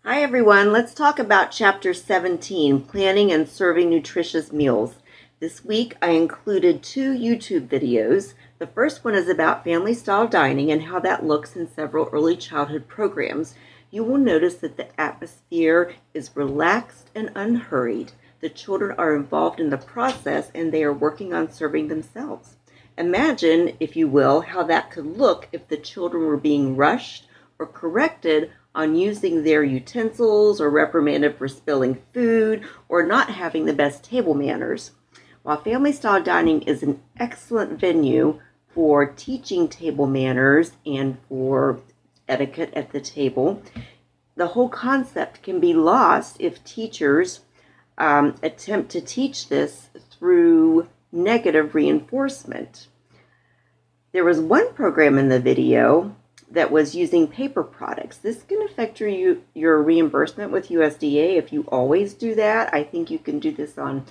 Hi everyone, let's talk about Chapter 17, Planning and Serving Nutritious Meals. This week I included two YouTube videos. The first one is about family-style dining and how that looks in several early childhood programs. You will notice that the atmosphere is relaxed and unhurried. The children are involved in the process and they are working on serving themselves. Imagine, if you will, how that could look if the children were being rushed or corrected on using their utensils or reprimanded for spilling food or not having the best table manners. While family-style dining is an excellent venue for teaching table manners and for etiquette at the table, the whole concept can be lost if teachers attempt to teach this through negative reinforcement. There was one program in the video that was using paper products. This can affect your reimbursement with USDA if you always do that. I think you can do this on,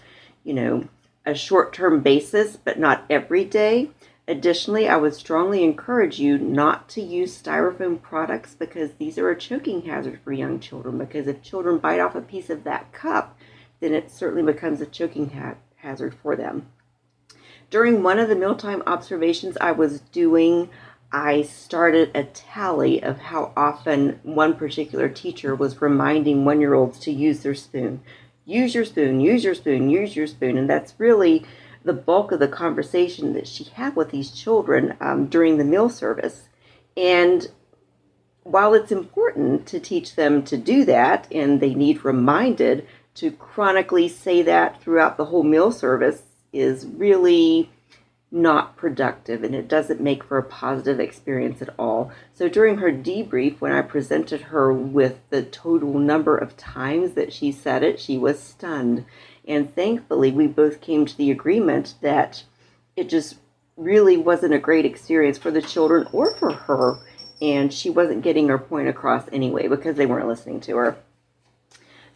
a short-term basis, but not every day. Additionally, I would strongly encourage you not to use styrofoam products because these are a choking hazard for young children, because if children bite off a piece of that cup, then it certainly becomes a choking hazard for them. During one of the mealtime observations I was doing, I started a tally of how often one particular teacher was reminding one-year-olds to use their spoon. Use your spoon, use your spoon, use your spoon. And that's really the bulk of the conversation that she had with these children during the meal service. And while it's important to teach them to do that, and they need reminded, to chronically say that throughout the whole meal service is really not productive, and it doesn't make for a positive experience at all. So during her debrief, when I presented her with the total number of times that she said it, she was stunned. And thankfully, we both came to the agreement that it just really wasn't a great experience for the children or for her, and she wasn't getting her point across anyway because they weren't listening to her.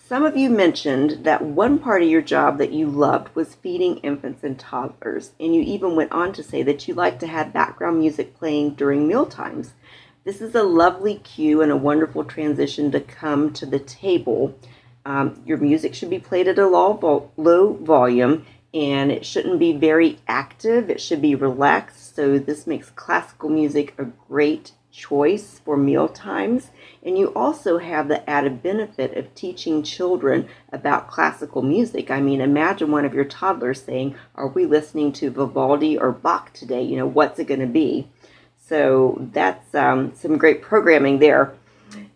Some of you mentioned that one part of your job that you loved was feeding infants and toddlers, and you even went on to say that you like to have background music playing during meal times. This is a lovely cue and a wonderful transition to come to the table. Your music should be played at a low volume, and it shouldn't be very active. It should be relaxed, so this makes classical music a great choice for meal times. And you also have the added benefit of teaching children about classical music. I mean, imagine one of your toddlers saying, "Are we listening to Vivaldi or Bach today? What's it going to be?" So that's some great programming there.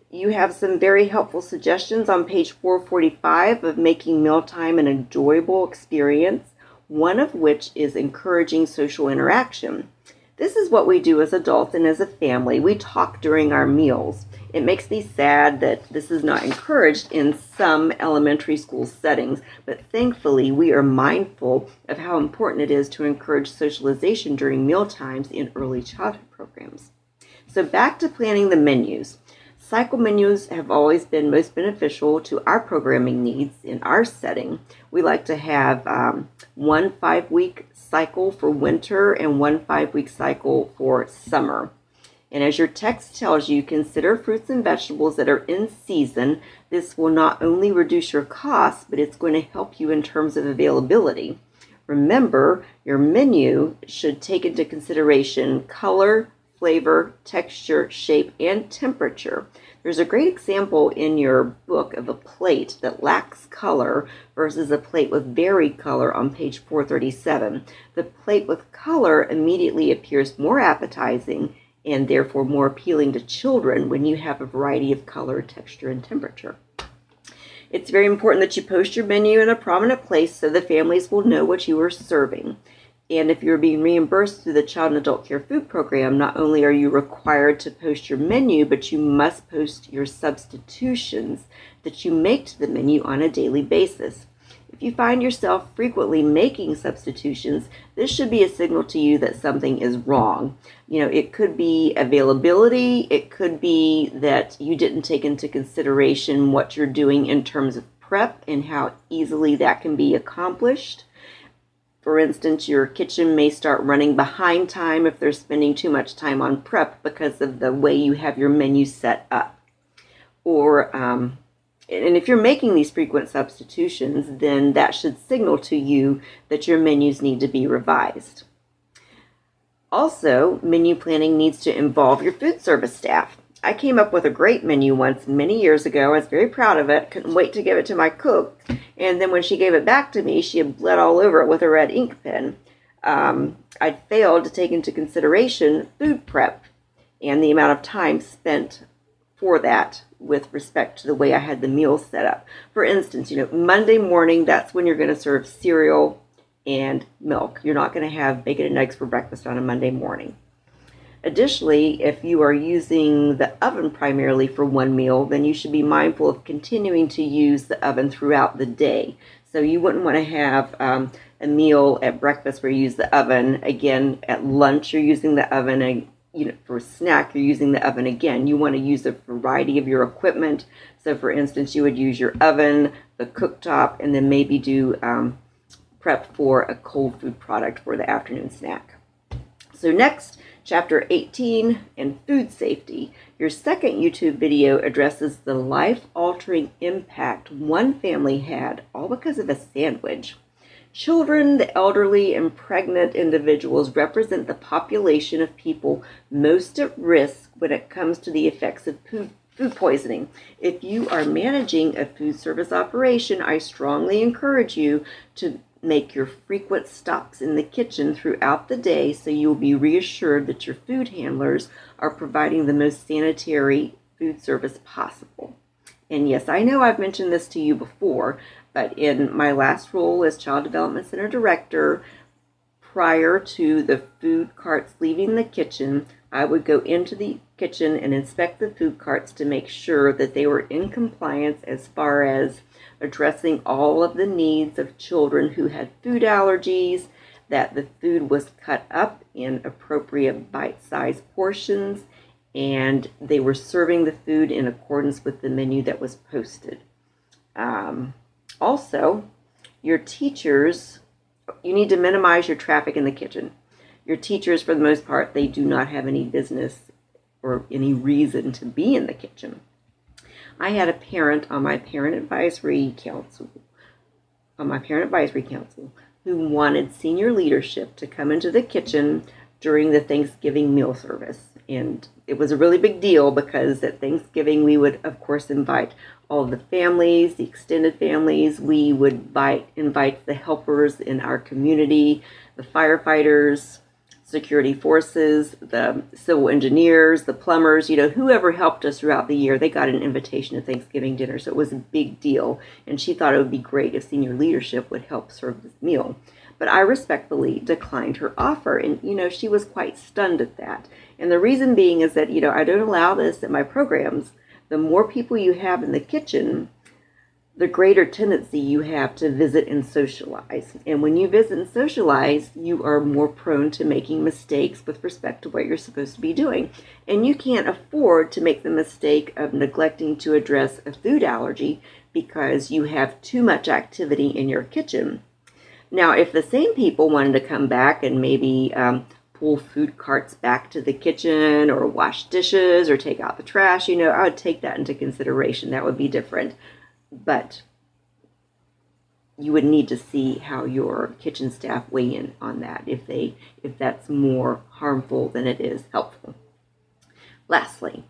You have some very helpful suggestions on page 445 of making mealtime an enjoyable experience, one of which is encouraging social interaction. This is what we do as adults and as a family. We talk during our meals. It makes me sad that this is not encouraged in some elementary school settings, but thankfully we are mindful of how important it is to encourage socialization during meal times in early childhood programs. So back to planning the menus. Cycle menus have always been most beneficial to our programming needs in our setting. We like to have one 5-week cycle for winter and one 5-week cycle for summer. And as your text tells you, consider fruits and vegetables that are in season. This will not only reduce your costs, but it's going to help you in terms of availability. Remember, your menu should take into consideration color, flavor, texture, shape, and temperature. There's a great example in your book of a plate that lacks color versus a plate with varied color on page 437. The plate with color immediately appears more appetizing and therefore more appealing to children when you have a variety of color, texture, and temperature. It's very important that you post your menu in a prominent place so the families will know what you are serving. And if you're being reimbursed through the Child and Adult Care Food Program, not only are you required to post your menu, but you must post your substitutions that you make to the menu on a daily basis. If you find yourself frequently making substitutions, this should be a signal to you that something is wrong. It could be availability. It could be that you didn't take into consideration what you're doing in terms of prep and how easily that can be accomplished. For instance, your kitchen may start running behind time if they're spending too much time on prep because of the way you have your menu set up. Or And if you're making these frequent substitutions, then that should signal to you that your menus need to be revised. Also, menu planning needs to involve your food service staff. I came up with a great menu once many years ago. I was very proud of it. Couldn't wait to give it to my cook. And then when she gave it back to me, she had bled all over it with a red ink pen. I'd failed to take into consideration food prep and the amount of time spent for that with respect to the way I had the meals set up. For instance, Monday morning, that's when you're going to serve cereal and milk. You're not going to have bacon and eggs for breakfast on a Monday morning. Additionally, if you are using the oven primarily for one meal, then you should be mindful of continuing to use the oven throughout the day. So you wouldn't want to have a meal at breakfast where you use the oven. Again, at lunch you're using the oven, and for a snack you're using the oven again. You want to use a variety of your equipment. So for instance, you would use your oven, the cooktop, and then maybe do prep for a cold food product for the afternoon snack. So next, Chapter 18, and food safety. Your second YouTube video addresses the life-altering impact one family had, all because of a sandwich. Children, the elderly, and pregnant individuals represent the population of people most at risk when it comes to the effects of food poisoning. If you are managing a food service operation, I strongly encourage you to make your frequent stops in the kitchen throughout the day so you'll be reassured that your food handlers are providing the most sanitary food service possible. And yes, I know I've mentioned this to you before, but in my last role as Child Development Center Director, prior to the food carts leaving the kitchen, I would go into the kitchen and inspect the food carts to make sure that they were in compliance as far as addressing all of the needs of children who had food allergies, that the food was cut up in appropriate bite-sized portions, and they were serving the food in accordance with the menu that was posted. Also, your teachers, you need to minimize your traffic in the kitchen. Your teachers, for the most part, they do not have any business or any reason to be in the kitchen. I had a parent on my parent advisory council, who wanted senior leadership to come into the kitchen during the Thanksgiving meal service. And it was a really big deal because at Thanksgiving we would, of course, invite all the families, the extended families. We would invite the helpers in our community, the firefighters, security forces, the civil engineers, the plumbers, whoever helped us throughout the year, they got an invitation to Thanksgiving dinner. So it was a big deal. And she thought it would be great if senior leadership would help serve this meal. But I respectfully declined her offer. And, she was quite stunned at that. And the reason being is that, I don't allow this at my programs. The more people you have in the kitchen, the greater tendency you have to visit and socialize. And when you visit and socialize, you are more prone to making mistakes with respect to what you're supposed to be doing. And you can't afford to make the mistake of neglecting to address a food allergy because you have too much activity in your kitchen. Now, if the same people wanted to come back and maybe pull food carts back to the kitchen or wash dishes or take out the trash, I would take that into consideration. That would be different. But you would need to see how your kitchen staff weigh in on that, if that's more harmful than it is helpful. Lastly,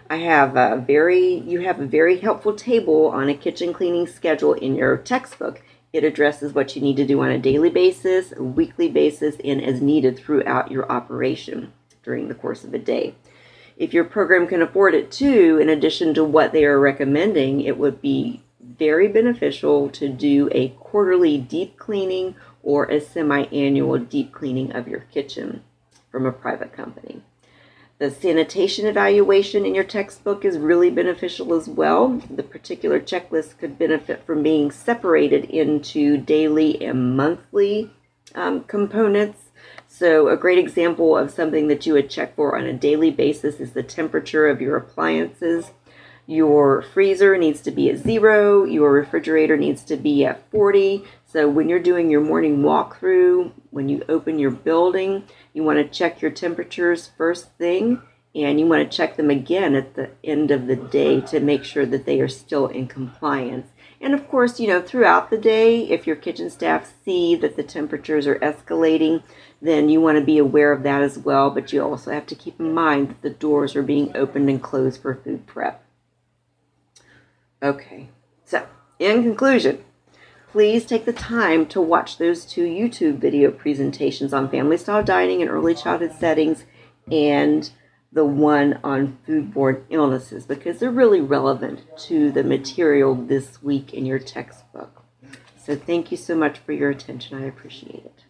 you have a very helpful table on a kitchen cleaning schedule in your textbook. It addresses what you need to do on a daily basis, a weekly basis, and as needed throughout your operation during the course of a day. If your program can afford it too, in addition to what they are recommending, it would be very beneficial to do a quarterly deep cleaning or a semi-annual deep cleaning of your kitchen from a private company. The sanitation evaluation in your textbook is really beneficial as well. The particular checklist could benefit from being separated into daily and monthly components. So a great example of something that you would check for on a daily basis is the temperature of your appliances. Your freezer needs to be at 0. Your refrigerator needs to be at 40. So when you're doing your morning walkthrough, when you open your building, you want to check your temperatures first thing And you want to check them again at the end of the day to make sure that they are still in compliance. And of course, throughout the day, if your kitchen staff see that the temperatures are escalating, then you want to be aware of that as well. But you also have to keep in mind that the doors are being opened and closed for food prep. Okay, so in conclusion, please take the time to watch those 2 YouTube video presentations on family-style dining and early childhood settings, and the one on foodborne illnesses, because they're really relevant to the material this week in your textbook. So thank you so much for your attention. I appreciate it.